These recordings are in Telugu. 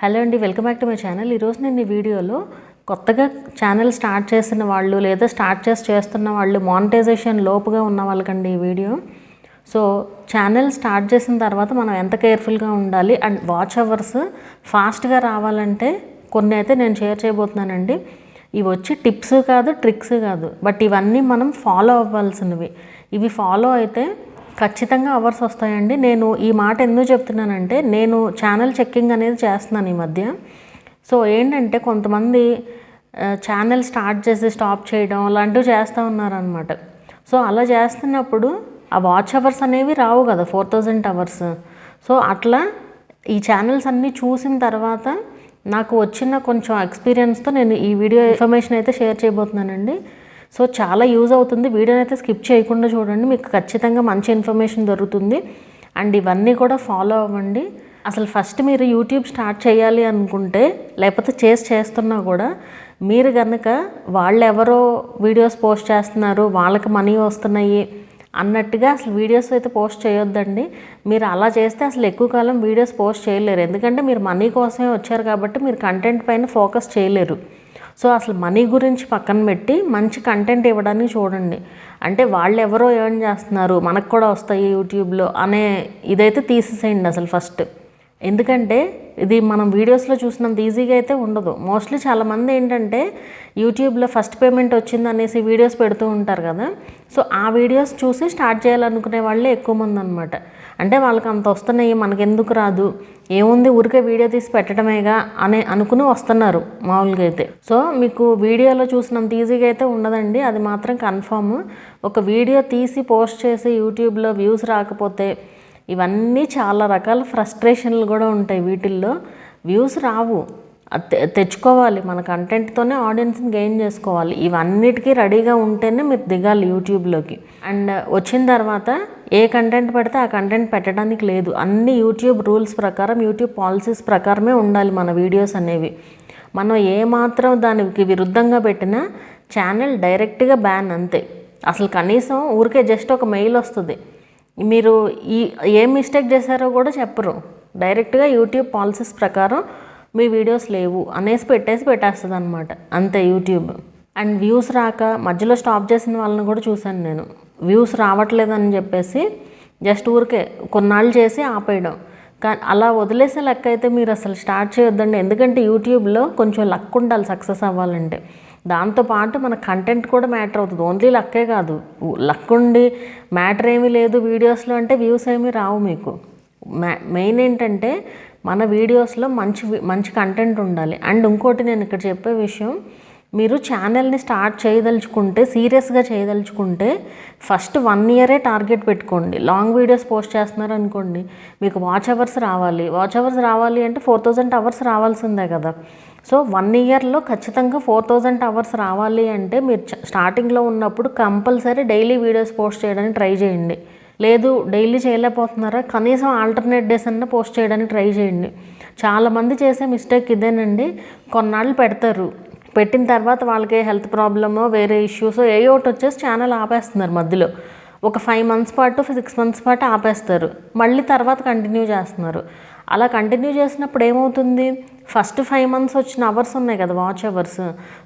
హలో అండి, welcome back to my channel. ఈరోజు నేను ఈ వీడియోలో కొత్తగా ఛానల్ స్టార్ట్ చేసిన వాళ్ళు లేదా స్టార్ట్ చేస్తున్న వాళ్ళు మానిటైజేషన్ లోపుగా ఉన్న వాళ్ళకండి ఈ వీడియో. సో ఛానల్ స్టార్ట్ చేసిన తర్వాత మనం ఎంత కేర్ఫుల్గా ఉండాలి అండ్ వాచ్ అవర్స్ ఫాస్ట్గా రావాలంటే కొన్ని అయితే నేను షేర్ చేయబోతున్నానండి. ఇవి వచ్చి టిప్స్ కాదు, ట్రిక్స్ కాదు, బట్ ఇవన్నీ మనం ఫాలో అవ్వాల్సినవి. ఇవి ఫాలో అయితే ఖచ్చితంగా అవర్స్ వస్తాయండి. నేను ఈ మాట ఎందుకు చెప్తున్నానంటే, నేను ఛానల్ చెక్కింగ్ అనేది చేస్తున్నాను ఈ మధ్య. సో ఏంటంటే కొంతమంది ఛానల్ స్టార్ట్ చేసి స్టాప్ చేయడం అలాంటివి చేస్తూ ఉన్నారనమాట. సో అలా చేస్తున్నప్పుడు ఆ వాచ్ అవర్స్ అనేవి రావు కదా, 4000 అవర్స్. సో అట్లా ఈ ఛానల్స్ అన్నీ చూసిన తర్వాత నాకు వచ్చిన కొంచెం ఎక్స్పీరియన్స్తో నేను ఈ వీడియో ఇన్ఫర్మేషన్ అయితే షేర్ చేయబోతున్నానండి. సో చాలా యూజ్ అవుతుంది. వీడియోని అయితే స్కిప్ చేయకుండా చూడండి, మీకు ఖచ్చితంగా మంచి ఇన్ఫర్మేషన్ దొరుకుతుంది. అండ్ ఇవన్నీ కూడా ఫాలో అవ్వండి. అసలు ఫస్ట్ మీరు యూట్యూబ్ స్టార్ట్ చేయాలి అనుకుంటే, లేకపోతే చేస్తున్నా కూడా మీరు కనుక వాళ్ళెవరో వీడియోస్ పోస్ట్ చేస్తున్నారు, వాళ్ళకి మనీ వస్తున్నాయి అన్నట్టుగా అసలు వీడియోస్ అయితే పోస్ట్ చేయొద్దండి. మీరు అలా చేస్తే అసలు ఎక్కువ కాలం వీడియోస్ పోస్ట్ చేయలేరు. ఎందుకంటే మీరు మనీ కోసమే వచ్చారు కాబట్టి మీరు కంటెంట్ పైన ఫోకస్ చేయలేరు. సో అసలు మనీ గురించి పక్కన పెట్టి మంచి కంటెంట్ ఇవ్వడానికి చూడండి. అంటే వాళ్ళు ఎవరో ఎర్న్ చేస్తున్నారు, మనకు కూడా వస్తాయి యూట్యూబ్లో అనే ఇదైతే తీసేసేయండి అసలు ఫస్ట్. ఎందుకంటే ఇది మనం వీడియోస్లో చూసినంత ఈజీగా అయితే ఉండదు. మోస్ట్లీ చాలామంది ఏంటంటే యూట్యూబ్లో ఫస్ట్ పేమెంట్ వచ్చింది అనేసి వీడియోస్ పెడుతూ ఉంటారు కదా. సో ఆ వీడియోస్ చూసి స్టార్ట్ చేయాలనుకునే వాళ్ళే ఎక్కువ మంది అనమాట. అంటే వాళ్ళకి అంత వస్తున్నాయి, మనకి ఎందుకు రాదు, ఏముంది ఊరికే వీడియో తీసి పెట్టడమేగా అనుకుని వస్తున్నారు మామూలుగా అయితే. సో మీకు వీడియోలో చూసినంత ఈజీగా అయితే ఉండదండి, అది మాత్రం కన్ఫర్మ్. ఒక వీడియో తీసి పోస్ట్ చేసి యూట్యూబ్లో వ్యూస్ రాకపోతే ఇవన్నీ చాలా రకాల ఫ్రస్ట్రేషన్లు కూడా ఉంటాయి. వీటిల్లో వ్యూస్ రావు, తెచ్చుకోవాలి, మన కంటెంట్తోనే ఆడియన్స్ని గెయిన్ చేసుకోవాలి. ఇవన్నిటికీ రెడీగా ఉంటేనే మీరు దిగాలి యూట్యూబ్లోకి. అండ్ వచ్చిన తర్వాత ఏ కంటెంట్ పెడితే ఆ కంటెంట్ పెట్టడానికి లేదు. అన్ని యూట్యూబ్ రూల్స్ ప్రకారం, యూట్యూబ్ పాలసీస్ ప్రకారమే ఉండాలి మన వీడియోస్ అనేవి. మనం ఏమాత్రం దానికి విరుద్ధంగా పెట్టినా ఛానల్ డైరెక్ట్గా బ్యాన్, అంతే. అసలు కనీసం ఊరికే జస్ట్ ఒక మెయిల్ వస్తుంది, మీరు ఏం మిస్టేక్ చేశారో కూడా చెప్పరు. డైరెక్ట్గా యూట్యూబ్ పాలసీస్ ప్రకారం మీ వీడియోస్ లేవు అనేసి పెట్టేస్తుంది అనమాట, అంతే యూట్యూబ్. అండ్ వ్యూస్ రాక మధ్యలో స్టాప్ చేసిన వాళ్ళని కూడా చూశాను నేను. వ్యూస్ రావట్లేదని చెప్పేసి జస్ట్ ఊరికే కొన్నాళ్ళు చేసి ఆపేయడం. కానీ అలా వదిలేసే లెక్క అయితే మీరు అసలు స్టార్ట్ చేయొద్దండి. ఎందుకంటే యూట్యూబ్లో కొంచెం లక్ ఉండాలి సక్సెస్ అవ్వాలంటే. దాంతోపాటు మన కంటెంట్ కూడా మ్యాటర్ అవుతుంది. ఓన్లీ లక్కే కాదు, లక్ ఉండి మ్యాటర్ ఏమీ లేదు వీడియోస్లో అంటే వ్యూస్ ఏమీ రావు మీకు. మెయిన్ ఏంటంటే మన వీడియోస్లో మంచి కంటెంట్ ఉండాలి. అండ్ ఇంకోటి నేను ఇక్కడ చెప్పే విషయం, మీరు ఛానల్ని స్టార్ట్ చేయదలుచుకుంటే, సీరియస్గా చేయదలుచుకుంటే ఫస్ట్ 1 ఇయరే టార్గెట్ పెట్టుకోండి. లాంగ్ వీడియోస్ పోస్ట్ చేస్తున్నారు అనుకోండి, మీకు వాచ్ అవర్స్ రావాలి అంటే 4000 అవర్స్ రావాల్సిందే కదా. సో 1 ఇయర్లో ఖచ్చితంగా 4000 అవర్స్ రావాలి అంటే మీరు స్టార్టింగ్లో ఉన్నప్పుడు కంపల్సరీ డైలీ వీడియోస్ పోస్ట్ చేయడానికి ట్రై చేయండి. లేదు డైలీ చేయలేకపోతున్నారా, కనీసం ఆల్టర్నేట్ డేస్ అన్నా పోస్ట్ చేయడానికి ట్రై చేయండి. చాలామంది చేసే మిస్టేక్ ఇదేనండి. కొన్నాళ్ళు పెడతారు, పెట్టిన తర్వాత వాళ్ళకి హెల్త్ ప్రాబ్లమో వేరే ఇష్యూస్ ఒకటి వచ్చేసి ఛానల్ ఆపేస్తున్నారు మధ్యలో. ఒక 5 మంత్స్ పాటు 6 మంత్స్ పాటు ఆపేస్తారు, మళ్ళీ తర్వాత కంటిన్యూ చేస్తున్నారు. అలా కంటిన్యూ చేసినప్పుడు ఏమవుతుంది, ఫస్ట్ 5 మంత్స్ వచ్చిన అవర్స్ ఉన్నాయి కదా వాచ్ అవర్స్,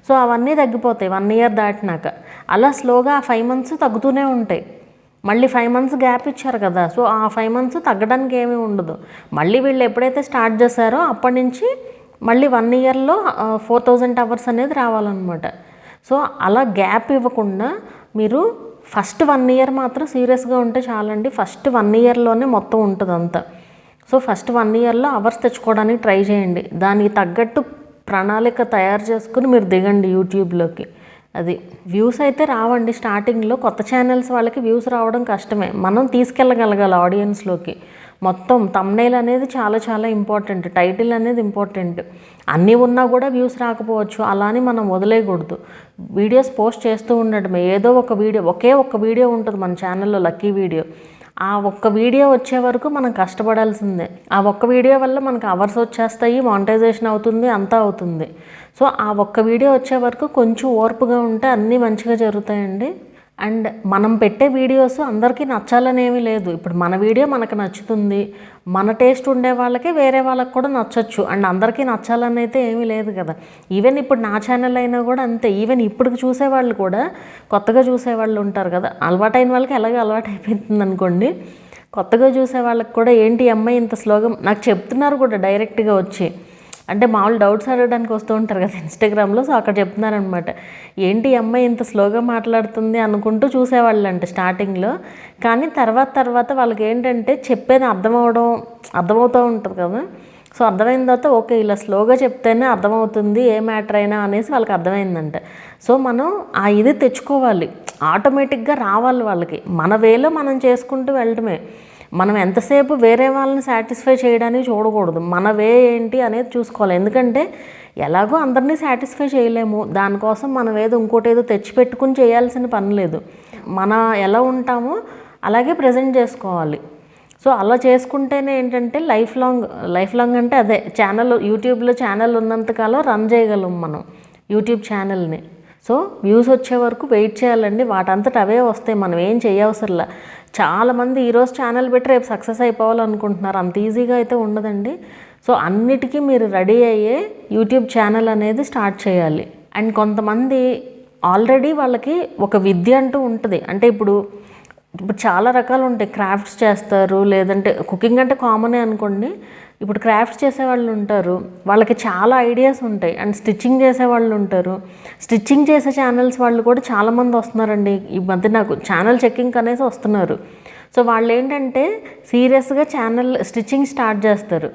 సో అవన్నీ తగ్గిపోతాయి 1 ఇయర్ దాటినాక. అలా స్లోగా ఆ 5 మంత్స్ తగ్గుతూనే ఉంటాయి. మళ్ళీ 5 మంత్స్ గ్యాప్ ఇచ్చారు కదా, సో ఆ 5 మంత్స్ తగ్గడానికి ఏమీ ఉండదు. మళ్ళీ వీళ్ళు ఎప్పుడైతే స్టార్ట్ చేశారో అప్పటి నుంచి మళ్ళీ 1 ఇయర్లో 4000 అవర్స్ అనేది రావాలన్నమాట. సో అలా గ్యాప్ ఇవ్వకుండా మీరు ఫస్ట్ 1 ఇయర్ మాత్రం సీరియస్గా ఉంటే చాలండి. ఫస్ట్ 1 ఇయర్లోనే మొత్తం ఉంటుంది అంతా. సో ఫస్ట్ 1 ఇయర్లో అవర్స్ తెచ్చుకోవడానికి ట్రై చేయండి. దానికి తగ్గట్టు ప్రణాళిక తయారు చేసుకుని మీరు దిగండి యూట్యూబ్లోకి. అది వ్యూస్ అయితే రావండి స్టార్టింగ్లో. కొత్త ఛానల్స్ వాళ్ళకి వ్యూస్ రావడం కష్టమే. మనం తీసుకెళ్ళగలగాలి ఆడియన్స్లోకి. మొత్తం థంబ్నెయిల్ అనేది చాలా చాలా ఇంపార్టెంట్, టైటిల్ అనేది ఇంపార్టెంట్. అన్నీ ఉన్నా కూడా వ్యూస్ రాకపోవచ్చు, అలా అని మనం వదిలేయకూడదు. వీడియోస్ పోస్ట్ చేస్తూ ఉండడమే. ఏదో ఒక వీడియో, ఒకే ఒక్క వీడియో ఉంటుంది మన ఛానల్లో, లక్కీ వీడియో. ఆ ఒక్క వీడియో వచ్చే వరకు మనం కష్టపడాల్సిందే. ఆ ఒక్క వీడియో వల్ల మనకు అవర్స్ వచ్చేస్తాయి, మానిటైజేషన్ అవుతుంది, అంతా అవుతుంది. సో ఆ ఒక్క వీడియో వచ్చే వరకు కొంచెం ఓర్పుగా ఉంటే అన్నీ మంచిగా జరుగుతాయండి. అండ్ మనం పెట్టే వీడియోస్ అందరికీ నచ్చాలనేమీ లేదు. ఇప్పుడు మన వీడియో మనకు నచ్చుతుంది, మన టేస్ట్ ఉండే వాళ్ళకి వేరే వాళ్ళకి కూడా నచ్చచ్చు. అండ్ అందరికీ నచ్చాలని అయితే ఏమీ లేదు కదా. ఈవెన్ ఇప్పుడు నా ఛానల్ అయినా కూడా అంతే. ఈవెన్ ఇప్పుడు చూసేవాళ్ళు కూడా కొత్తగా చూసేవాళ్ళు ఉంటారు కదా, అలవాటైన వాళ్ళకి ఎలాగో అలవాటు అయిపోతుంది అనుకోండి. కొత్తగా చూసే వాళ్ళకి కూడా ఏంటి అమ్మాయి ఇంత స్లోగా నాకు చెప్తున్నారు కూడా డైరెక్ట్గా వచ్చి, అంటే మామూలు డౌట్స్ అడగడానికి వస్తూ ఉంటారు కదా ఇన్స్టాగ్రామ్లో. సో అక్కడ చెప్తున్నారనమాట, ఏంటి అమ్మాయి ఇంత స్లోగా మాట్లాడుతుంది అనుకుంటూ చూసేవాళ్ళు అంటే స్టార్టింగ్లో. కానీ తర్వాత వాళ్ళకి ఏంటంటే చెప్పేది అర్థమవుతూ ఉంటుంది కదా. సో అర్థమైన తర్వాత ఓకే ఇలా స్లోగా చెప్తేనే అర్థమవుతుంది ఏ మ్యాటర్ అయినా అనేసి వాళ్ళకి అర్థమైందంట. సో మనం ఆ ఇది తెచ్చుకోవాలి, ఆటోమేటిక్గా రావాలి వాళ్ళకి. మన వేలో మనం చేసుకుంటూ వెళ్ళటమే. మనం ఎంతసేపు వేరే వాళ్ళని సాటిస్ఫై చేయడానికి చూడకూడదు, మన వే ఏంటి అనేది చూసుకోవాలి. ఎందుకంటే ఎలాగో అందరినీ సాటిస్ఫై చేయలేము, దానికోసం మనం ఇంకోటి ఏదో తెచ్చిపెట్టుకుని చేయాల్సిన పని లేదు. మన ఎలా ఉంటామో అలాగే ప్రజెంట్ చేసుకోవాలి. సో అలా చేసుకుంటేనే ఏంటంటే లైఫ్ లాంగ్ అంటే అదే యూట్యూబ్లో ఛానల్ ఉన్నంతకాలం రన్ చేయగలం మనం యూట్యూబ్ ఛానల్ని. సో వ్యూస్ వచ్చే వరకు వెయిట్ చేయాలండి, వాటంతట అవే వస్తాయి, మనం ఏం చేయవసరంలా. చాలామంది ఈరోజు ఛానల్ పెట్టి రేపు సక్సెస్ అయిపోవాలనుకుంటున్నారు, అంత ఈజీగా అయితే ఉండదండి. సో అన్నిటికీ మీరు రెడీ అయ్యే యూట్యూబ్ ఛానల్ అనేది స్టార్ట్ చేయాలి. అండ్ కొంతమంది ఆల్రెడీ వాళ్ళకి ఒక విద్య అంటూ ఉంటుంది. అంటే ఇప్పుడు చాలా రకాలు ఉంటాయి. క్రాఫ్ట్స్ చేస్తారు, లేదంటే కుకింగ్ అంటే కామనే అనుకోండి. ఇప్పుడు క్రాఫ్ట్స్ చేసేవాళ్ళు ఉంటారు, వాళ్ళకి చాలా ఐడియాస్ ఉంటాయి. అండ్ స్టిచ్చింగ్ చేసేవాళ్ళు ఉంటారు. స్టిచ్చింగ్ చేసే ఛానల్స్ వాళ్ళు కూడా చాలామంది వస్తున్నారండి ఈ మధ్య, నాకు ఛానల్ చెక్కింగ్ అనేసి వస్తున్నారు. సో వాళ్ళు ఏంటంటే సీరియస్గా స్టిచ్చింగ్ స్టార్ట్ చేస్తారు.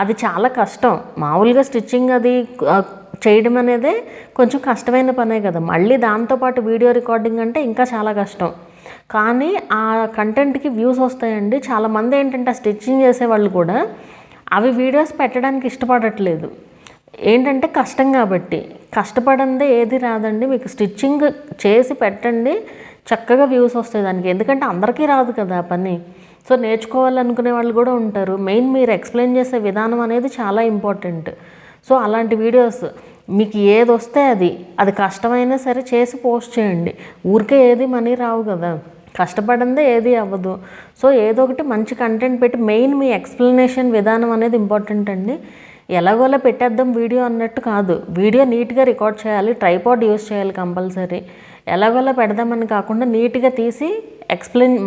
అది చాలా కష్టం. మామూలుగా స్టిచ్చింగ్ అది చేయడం అనేది కొంచెం కష్టమైన పనే కదా, మళ్ళీ దాంతోపాటు వీడియో రికార్డింగ్ అంటే ఇంకా చాలా కష్టం. కానీ ఆ కంటెంట్కి వ్యూస్ వస్తాయండి. చాలామంది ఏంటంటే స్టిచ్చింగ్ చేసేవాళ్ళు కూడా అవి వీడియోస్ పెట్టడానికి ఇష్టపడట్లేదు. ఏంటంటే కష్టం కాబట్టి. కష్టపడందే ఏది రాదండి. మీకు స్టిచ్చింగ్ చేసి పెట్టండి, చక్కగా వ్యూస్ వస్తాయి దానికి. ఎందుకంటే అందరికీ రాదు కదా ఆ పని. సో నేర్చుకోవాలనుకునే వాళ్ళు కూడా ఉంటారు. మెయిన్ మీరు ఎక్స్ప్లెయిన్ చేసే విధానం అనేది చాలా ఇంపార్టెంట్. సో అలాంటి వీడియోస్ మీకు ఏది వస్తే అది కష్టమైనా సరే చేసి పోస్ట్ చేయండి. ఊరికే ఏది మనీ రావు కదా, కష్టపడందే ఏది అవ్వదు. సో ఏదో ఒకటి మంచి కంటెంట్ పెట్టి, మెయిన్ మీ ఎక్స్ప్లెనేషన్ విధానం అనేది ఇంపార్టెంట్ అండి. ఎలాగోలా పెట్టేద్దాం వీడియో అన్నట్టు కాదు, వీడియో నీట్గా రికార్డ్ చేయాలి, ట్రైపాడ్ యూస్ చేయాలి కంపల్సరీ. ఎలాగోలా పెడదామని కాకుండా నీట్గా తీసి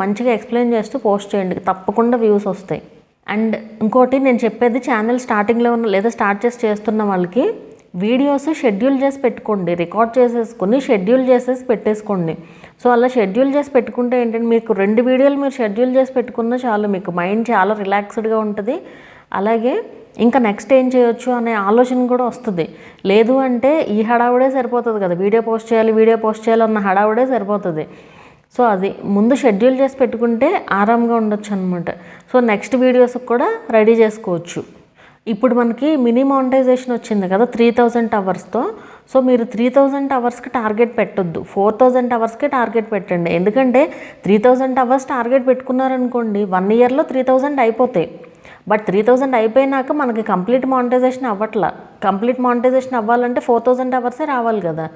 మంచిగా ఎక్స్ప్లెయిన్ చేస్తూ పోస్ట్ చేయండి, తప్పకుండా వ్యూస్ వస్తాయి. అండ్ ఇంకోటి నేను చెప్పేది, ఛానల్ స్టార్టింగ్లో ఉన్న లేదా స్టార్ట్ చేస్తున్న వాళ్ళకి వీడియోస్ షెడ్యూల్ చేసి పెట్టుకోండి, రికార్డ్ చేసేసుకొని షెడ్యూల్ చేసేసి పెట్టేసుకోండి. సో అలా షెడ్యూల్ చేసి పెట్టుకుంటే ఏంటంటే మీకు 2 వీడియోలు మీరు షెడ్యూల్ చేసి పెట్టుకున్నా చాలు, మీకు మైండ్ చాలా రిలాక్స్డ్గా ఉంటుంది. అలాగే ఇంకా నెక్స్ట్ ఏం చేయొచ్చు అనే ఆలోచన కూడా వస్తుంది. లేదు అంటే ఈ హడావుడే సరిపోతుంది కదా, వీడియో పోస్ట్ చేయాలి అన్న హడావుడే సరిపోతుంది. సో అది ముందు షెడ్యూల్ చేసి పెట్టుకుంటే ఆరాంగా ఉండొచ్చు అనమాట. సో నెక్స్ట్ వీడియోస్కి కూడా రెడీ చేసుకోవచ్చు. ఇప్పుడు మనకి మినీ మానిటైజేషన్ వచ్చింది కదా 3000 అవర్స్తో. సో మీరు 3000 అవర్స్కి టార్గెట్ పెట్టొద్దు, 4000 అవర్స్కి టార్గెట్ పెట్టండి. ఎందుకంటే 3000 అవర్స్ టార్గెట్ పెట్టుకున్నారనుకోండి, 1 ఇయర్లో 3000 అయిపోతాయి. బట్ 3000 అయిపోయినాక మనకి కంప్లీట్ మానిటైజేషన్ అవ్వట్లా. కంప్లీట్ మానిటైజేషన్ అవ్వాలంటే 4000 అవర్సే రావాలి కదా.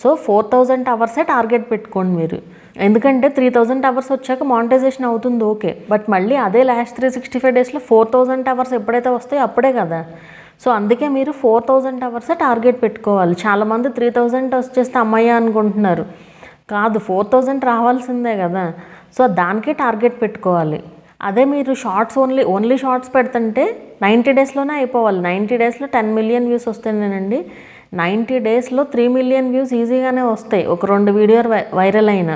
సో 4000 అవర్సే టార్గెట్ పెట్టుకోండి మీరు. ఎందుకంటే 3000 అవర్స్ వచ్చాక మానిటైజేషన్ అవుతుంది ఓకే, బట్ మళ్ళీ అదే లాస్ట్ 365 డేస్లో 4000 అవర్స్ ఎప్పుడైతే వస్తాయో అప్పుడే కదా. సో అందుకే మీరు 4000 అవర్సే టార్గెట్ పెట్టుకోవాలి. చాలామంది 3000 వచ్చేస్తే అమ్మాయి అనుకుంటున్నారు, కాదు 4000 రావాల్సిందే కదా. సో దానికే టార్గెట్ పెట్టుకోవాలి. అదే మీరు షార్ట్స్ ఓన్లీ షార్ట్స్ పెడుతుంటే 90 డేస్లోనే అయిపోవాలి. 90 డేస్లో 10 మిలియన్ వ్యూస్ వస్తాయినండి. 90 డేస్లో 3 మిలియన్ వ్యూస్ ఈజీగానే వస్తాయి, ఒక 2 వీడియోలు వైరల్ అయినా.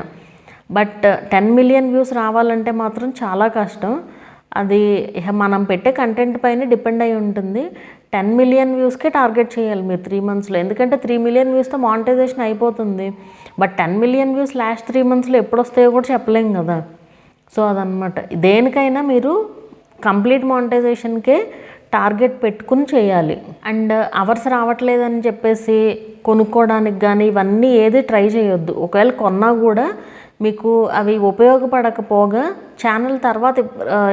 బట్ 10 మిలియన్ వ్యూస్ రావాలంటే మాత్రం చాలా కష్టం. అది మనం పెట్టే కంటెంట్ పైన డిపెండ్ అయి ఉంటుంది. 10 మిలియన్ వ్యూస్కే టార్గెట్ చేయాలి మీరు 3 మంత్స్లో. ఎందుకంటే 3 మిలియన్ వ్యూస్తో మానిటైజేషన్ అయిపోతుంది. బట్ 10 మిలియన్ వ్యూస్ లాస్ట్ 3 మంత్స్లో ఎప్పుడు వస్తాయో కూడా చెప్పలేం కదా. సో అదనమాట. దేనికైనా మీరు కంప్లీట్ మానిటైజేషన్కే టార్గెట్ పెట్టుకుని చేయాలి. అండ్ అవర్స్ రావట్లేదని చెప్పేసి కొనుక్కోవడానికి కానీ ఇవన్నీ ఏది ట్రై చేయొద్దు. ఒకవేళ కొన్నా కూడా మీకు అవి ఉపయోగపడకపోగా ఛానల్ తర్వాత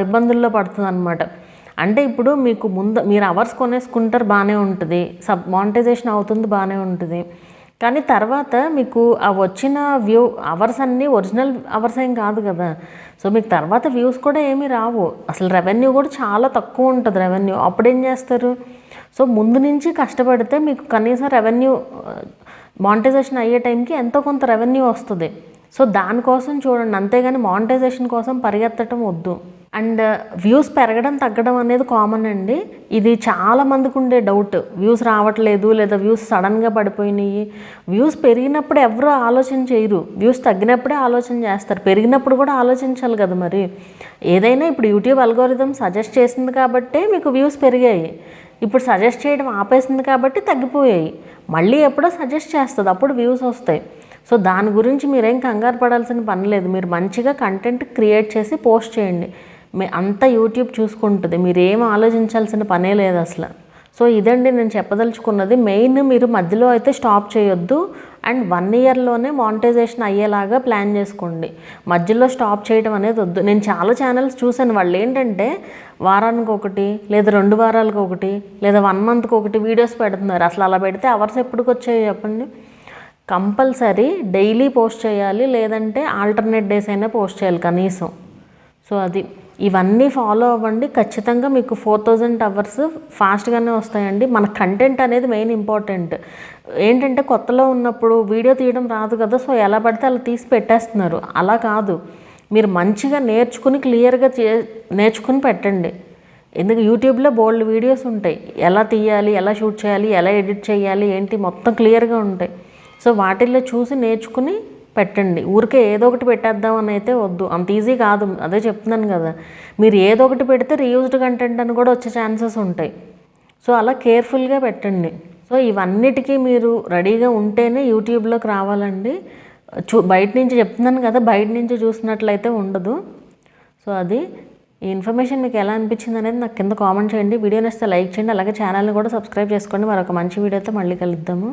ఇబ్బందుల్లో పడుతుంది అనమాట. అంటే ఇప్పుడు మీరు అవర్స్ కొనేసుకుంటారు, బాగానే ఉంటుంది, మానిటైజేషన్ అవుతుంది, బాగానే ఉంటుంది. కానీ తర్వాత మీకు ఆ వచ్చిన వ్యూ అవర్స్ అన్నీ ఒరిజినల్ అవర్స్ ఏం కాదు కదా. సో మీకు తర్వాత వ్యూస్ కూడా ఏమీ రావు, అసలు రెవెన్యూ కూడా చాలా తక్కువ ఉంటుంది రెవెన్యూ. అప్పుడేం చేస్తారు? సో ముందు నుంచి కష్టపడితే మీకు కనీసం రెవెన్యూ మానిటైజేషన్ అయ్యే టైంకి ఎంతో కొంత రెవెన్యూ వస్తుంది. సో దానికోసం చూడండి, అంతేగాని మానిటైజేషన్ కోసం పరిగెత్తడం వద్దు. అండ్ వ్యూస్ పెరగడం తగ్గడం అనేది కామన్ అండి. ఇది చాలామందికి ఉండే డౌట్, వ్యూస్ రావట్లేదు లేదా వ్యూస్ సడన్గా పడిపోయినాయి. వ్యూస్ పెరిగినప్పుడు ఎవరు ఆలోచన చేయరు, వ్యూస్ తగ్గినప్పుడే ఆలోచన చేస్తారు. పెరిగినప్పుడు కూడా ఆలోచించాలి కదా మరి. ఏదైనా ఇప్పుడు యూట్యూబ్ అల్గోరిథం సజెస్ట్ చేసింది కాబట్టే మీకు వ్యూస్ పెరిగాయి, ఇప్పుడు సజెస్ట్ చేయడం ఆపేసింది కాబట్టి తగ్గిపోయాయి. మళ్ళీ ఎప్పుడో సజెస్ట్ చేస్తుంది, అప్పుడు వ్యూస్ వస్తాయి. సో దాని గురించి మీరేం కంగారు పడాల్సిన పని లేదు. మీరు మంచిగా కంటెంట్ క్రియేట్ చేసి పోస్ట్ చేయండి, అంతా యూట్యూబ్ చూసుకుంటుంది, మీరేం ఆలోచించాల్సిన పనే లేదు అసలు. సో ఇదండి నేను చెప్పదలుచుకున్నది. మెయిన్ మీరు మధ్యలో అయితే స్టాప్ చేయొద్దు, అండ్ 1 ఇయర్లోనే మానిటైజేషన్ అయ్యేలాగా ప్లాన్ చేసుకోండి. మధ్యలో స్టాప్ చేయడం అనేది వద్దు. నేను చాలా ఛానల్స్ చూశాను, వాళ్ళు ఏంటంటే వారానికి ఒకటి లేదా 2 వారాలకు ఒకటి లేదా 1 మంత్కి ఒకటి వీడియోస్ పెడుతున్నారు. అసలు అలా పెడితే అవర్స్ ఎప్పటికి వచ్చాయి చెప్పండి? కంపల్సరీ డైలీ పోస్ట్ చేయాలి, లేదంటే ఆల్టర్నేట్ డేస్ అయినా పోస్ట్ చేయాలి కనీసం. సో అది ఇవన్నీ ఫాలో అవ్వండి, ఖచ్చితంగా మీకు 4000 అవర్స్ ఫాస్ట్గానే వస్తాయండి. మన కంటెంట్ అనేది మెయిన్ ఇంపార్టెంట్. ఏంటంటే కొత్తలో ఉన్నప్పుడు వీడియో తీయడం రాదు కదా, సో ఎలా పడితే అలా తీసి పెట్టేస్తున్నారు. అలా కాదు, మీరు మంచిగా నేర్చుకుని క్లియర్గా నేర్చుకుని పెట్టండి. ఎందుకు యూట్యూబ్లో బోల్డ్ వీడియోస్ ఉంటాయి, ఎలా తీయాలి, ఎలా షూట్ చేయాలి, ఎలా ఎడిట్ చేయాలి ఏంటి మొత్తం క్లియర్గా ఉంటాయి. సో వాటిల్లో చూసి నేర్చుకుని పెట్టండి. ఊరికే ఏదో ఒకటి పెట్టేద్దామని అయితే వద్దు, అంత ఈజీ కాదు. అదే చెప్తున్నాను కదా, మీరు ఏదో ఒకటి పెడితే రీయూజ్డ్ కంటెంట్ అని కూడా వచ్చే ఛాన్సెస్ ఉంటాయి. సో అలా కేర్ఫుల్గా పెట్టండి. సో ఇవన్నిటికీ మీరు రెడీగా ఉంటేనే యూట్యూబ్లోకి రావాలండి. బయట నుంచి చెప్తున్నాను కదా, బయట నుంచి చూసినట్లయితే ఉండదు. సో అది ఈ ఇన్ఫర్మేషన్ మీకు ఎలా అనిపించింది అనేది నాకు కింద కామెంట్ చేయండి. వీడియో నచ్చితే లైక్ చేయండి, అలాగే ఛానల్ని కూడా సబ్స్క్రైబ్ చేసుకోండి. మరొక మంచి వీడియోతో మళ్ళీ కలుద్దాము.